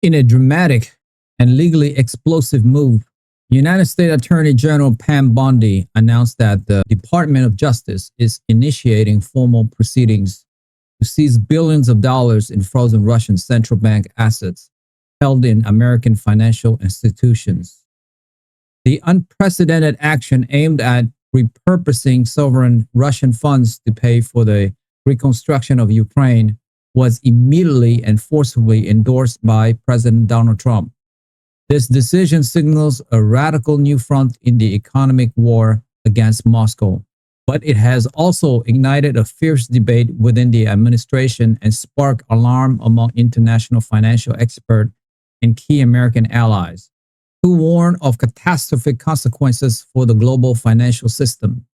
In a dramatic and legally explosive move, United States Attorney General Pam Bondi announced that the Department of Justice is initiating formal proceedings to seize billions of dollars in frozen Russian central bank assets held in American financial institutions. The unprecedented action aimed at repurposing sovereign Russian funds to pay for the reconstruction of Ukraine was immediately and forcibly endorsed by President Donald Trump. This decision signals a radical new front in the economic war against Moscow, but it has also ignited a fierce debate within the administration and sparked alarm among international financial experts and key American allies, who warn of catastrophic consequences for the global financial system.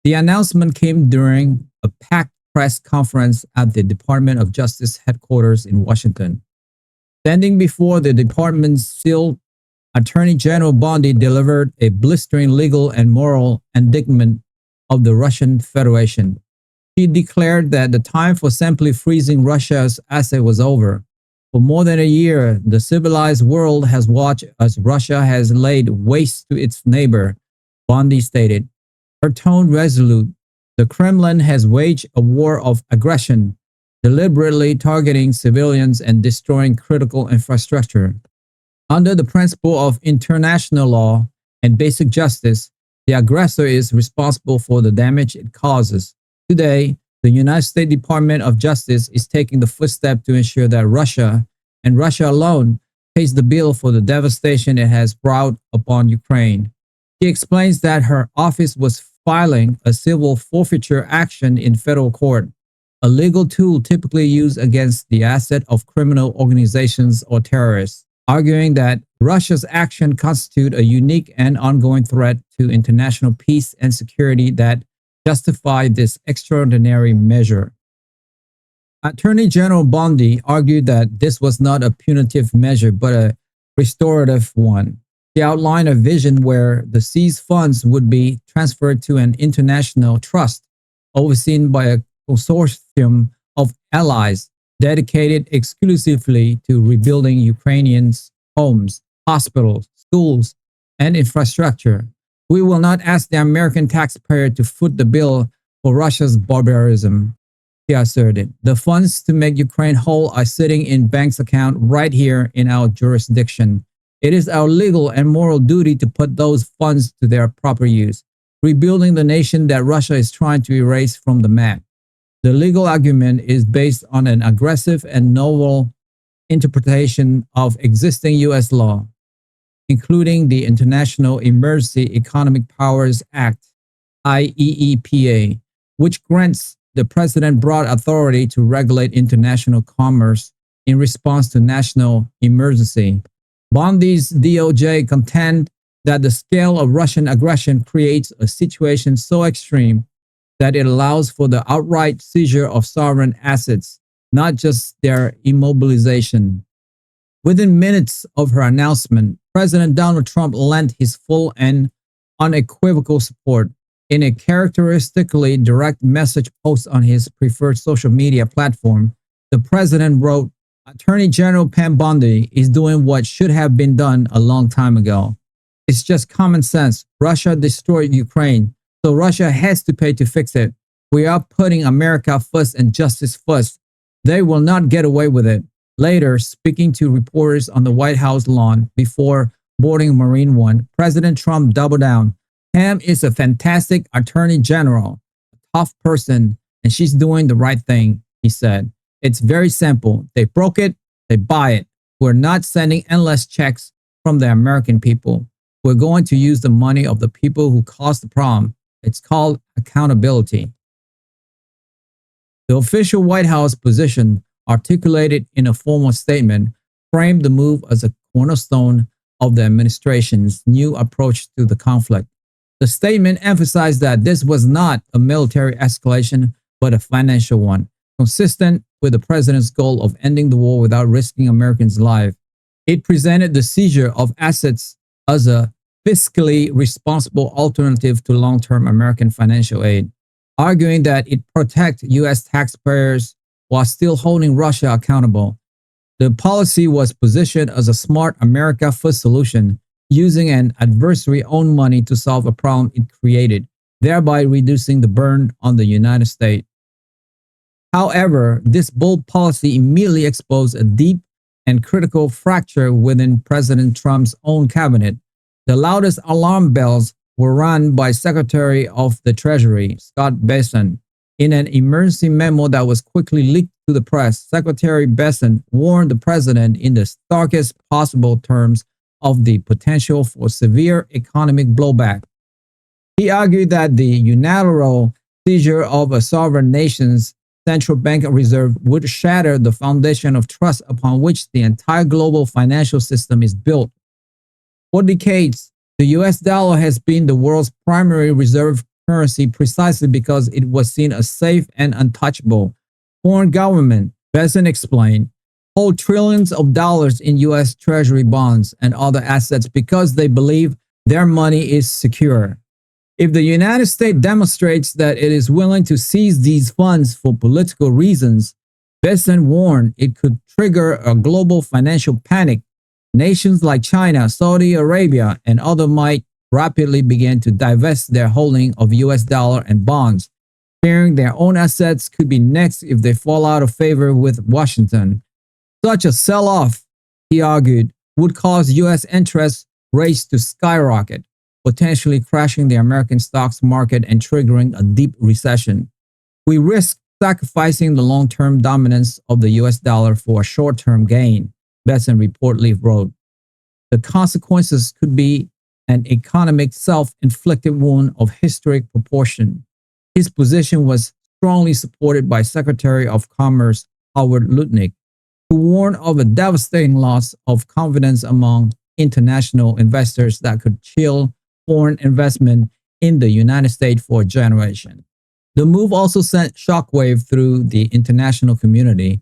The announcement came during a packed press conference at the Department of Justice headquarters in Washington. Standing before the department's sealed, Attorney General Bondi delivered a blistering legal and moral indictment of the Russian Federation. She declared that the time for simply freezing Russia's assets was over. For more than a year, the civilized world has watched as Russia has laid waste to its neighbor, Bondi stated. Her tone resolute. The Kremlin has waged a war of aggression, deliberately targeting civilians and destroying critical infrastructure. Under the principle of international law and basic justice, the aggressor is responsible for the damage it causes. Today, the United States Department of Justice is taking the first step to ensure that Russia, and Russia alone, pays the bill for the devastation it has brought upon Ukraine. She explains that her office was filing a civil forfeiture action in federal court, a legal tool typically used against the asset of criminal organizations or terrorists, arguing that Russia's action constitutes a unique and ongoing threat to international peace and security that justify this extraordinary measure. Attorney General Bondi argued that this was not a punitive measure but a restorative one. She outlined a vision where the seized funds would be transferred to an international trust overseen by a consortium of allies dedicated exclusively to rebuilding Ukrainians' homes, hospitals, schools, and infrastructure. We will not ask the American taxpayer to foot the bill for Russia's barbarism, she asserted. The funds to make Ukraine whole are sitting in banks' account right here in our jurisdiction. It is our legal and moral duty to put those funds to their proper use, rebuilding the nation that Russia is trying to erase from the map. The legal argument is based on an aggressive and novel interpretation of existing U.S. law, including the International Emergency Economic Powers Act, IEEPA, which grants the president broad authority to regulate international commerce in response to national emergency. Bondi's DOJ contend that the scale of Russian aggression creates a situation so extreme that it allows for the outright seizure of sovereign assets, not just their immobilization. Within minutes of her announcement, President Donald Trump lent his full and unequivocal support. In a characteristically direct message post on his preferred social media platform, the president wrote, Attorney General Pam Bondi is doing what should have been done a long time ago. It's just common sense. Russia destroyed Ukraine, so Russia has to pay to fix it. We are putting America first and justice first. They will not get away with it. Later, speaking to reporters on the White House lawn before boarding Marine One, President Trump doubled down. Pam is a fantastic attorney general, a tough person, and she's doing the right thing, he said. It's very simple. They broke it, they buy it. We're not sending endless checks from the American people. We're going to use the money of the people who caused the problem. It's called accountability. The official White House position, articulated in a formal statement, framed the move as a cornerstone of the administration's new approach to the conflict. The statement emphasized that this was not a military escalation, but a financial one, consistent with the president's goal of ending the war without risking Americans' lives. It presented the seizure of assets as a fiscally responsible alternative to long-term American financial aid, arguing that it protects U.S. taxpayers while still holding Russia accountable. The policy was positioned as a smart America First solution, using an adversary-owned money to solve a problem it created, thereby reducing the burden on the United States. However, this bold policy immediately exposed a deep and critical fracture within President Trump's own cabinet. The loudest alarm bells were rung by Secretary of the Treasury, Scott Bessent. In an emergency memo that was quickly leaked to the press, Secretary Bessent warned the president in the starkest possible terms of the potential for severe economic blowback. He argued that the unilateral seizure of a sovereign nation's central bank reserve would shatter the foundation of trust upon which the entire global financial system is built. For decades, the US dollar has been the world's primary reserve currency precisely because it was seen as safe and untouchable. Foreign governments, Bessent explained, hold trillions of dollars in US Treasury bonds and other assets because they believe their money is secure. If the United States demonstrates that it is willing to seize these funds for political reasons, Bessent warned it could trigger a global financial panic. Nations like China, Saudi Arabia, and others might rapidly begin to divest their holding of US dollar and bonds, fearing their own assets could be next if they fall out of favor with Washington. Such a sell-off, he argued, would cause US interest rates to skyrocket, potentially crashing the American stocks market and triggering a deep recession. We risk sacrificing the long-term dominance of the US dollar for a short-term gain, Bessent reportedly wrote. The consequences could be an economic self-inflicted wound of historic proportion. His position was strongly supported by Secretary of Commerce Howard Lutnick, who warned of a devastating loss of confidence among international investors that could chill foreign investment in the United States for a generation. The move also sent shockwave through the international community.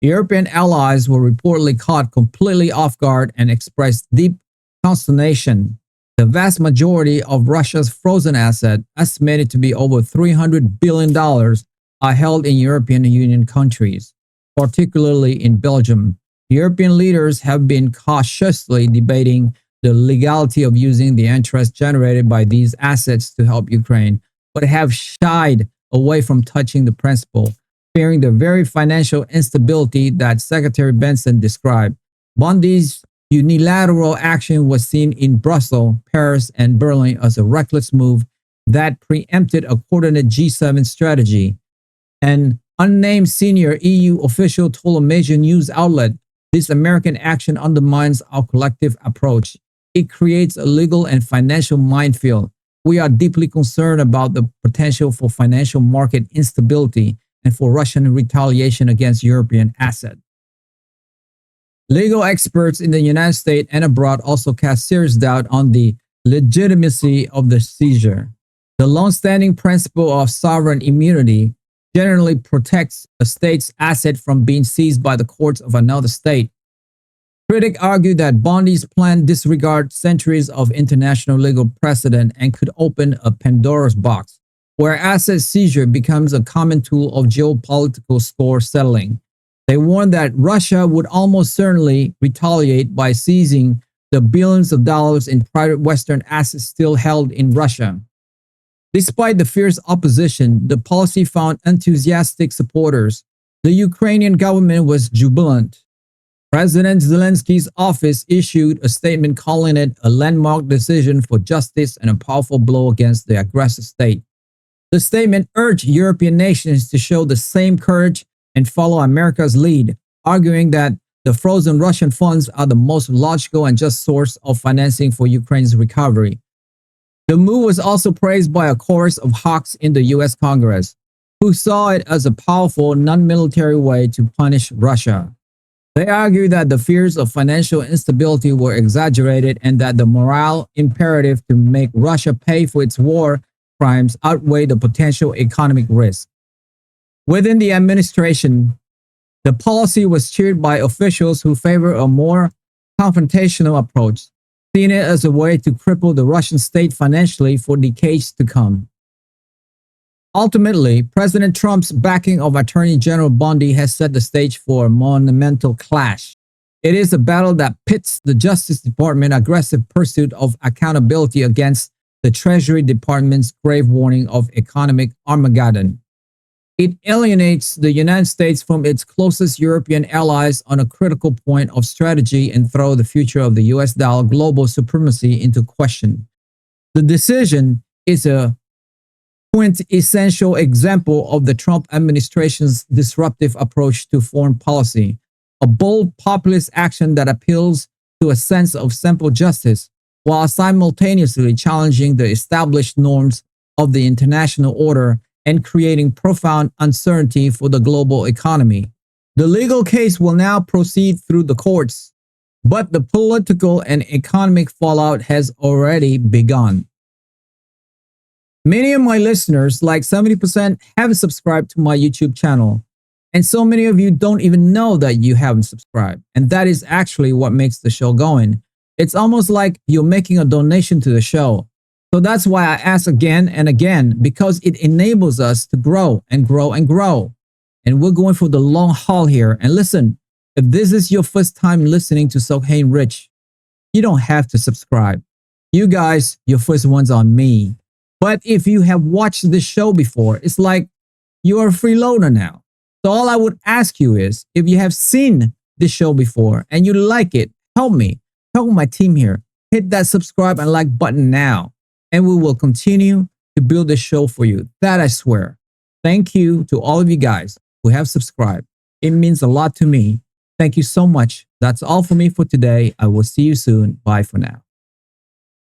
European allies were reportedly caught completely off guard and expressed deep consternation. The vast majority of Russia's frozen assets, estimated to be over $300 billion, are held in European Union countries, particularly in Belgium. European leaders have been cautiously debating the legality of using the interest generated by these assets to help Ukraine, but have shied away from touching the principle, fearing the very financial instability that Secretary Bessent described. Bondi's unilateral action was seen in Brussels, Paris, and Berlin as a reckless move that preempted a coordinated G7 strategy. An unnamed senior EU official told a major news outlet, "This American action undermines our collective approach. It creates a legal and financial minefield. We are deeply concerned about the potential for financial market instability and for Russian retaliation against European assets." Legal experts in the United States and abroad also cast serious doubt on the legitimacy of the seizure. The long-standing principle of sovereign immunity generally protects a state's asset from being seized by the courts of another state. Critics argue that Bondi's plan disregards centuries of international legal precedent and could open a Pandora's box, where asset seizure becomes a common tool of geopolitical score settling. They warned that Russia would almost certainly retaliate by seizing the billions of dollars in private Western assets still held in Russia. Despite the fierce opposition, the policy found enthusiastic supporters. The Ukrainian government was jubilant. President Zelensky's office issued a statement calling it a landmark decision for justice and a powerful blow against the aggressive state. The statement urged European nations to show the same courage and follow America's lead, arguing that the frozen Russian funds are the most logical and just source of financing for Ukraine's recovery. The move was also praised by a chorus of hawks in the US Congress, who saw it as a powerful non-military way to punish Russia. They argued that the fears of financial instability were exaggerated and that the moral imperative to make Russia pay for its war crimes outweighed the potential economic risk. Within the administration, the policy was cheered by officials who favor a more confrontational approach, seeing it as a way to cripple the Russian state financially for decades to come. Ultimately, President Trump's backing of Attorney General Bondi has set the stage for a monumental clash. It is a battle that pits the Justice Department's aggressive pursuit of accountability against the Treasury Department's grave warning of economic Armageddon. It alienates the United States from its closest European allies on a critical point of strategy and throws the future of the US dollar global supremacy into question. The decision is a quintessential example of the Trump administration's disruptive approach to foreign policy, a bold populist action that appeals to a sense of simple justice while simultaneously challenging the established norms of the international order and creating profound uncertainty for the global economy. The legal case will now proceed through the courts, but the political and economic fallout has already begun. Many of my listeners, like 70%, haven't subscribed to my YouTube channel. And so many of you don't even know that you haven't subscribed. And that is actually what makes the show going. It's almost like you're making a donation to the show. So that's why I ask again and again, because it enables us to grow and grow and grow. And we're going for the long haul here. And listen, if this is your first time listening to Sokhain Rich, you don't have to subscribe. You guys, your first ones on me. But if you have watched this show before, it's like you're a freeloader now. So all I would ask you is, if you have seen this show before and you like it, help me. Help my team here. Hit that subscribe and like button now. And we will continue to build this show for you. That I swear. Thank you to all of you guys who have subscribed. It means a lot to me. Thank you so much. That's all for me for today. I will see you soon. Bye for now.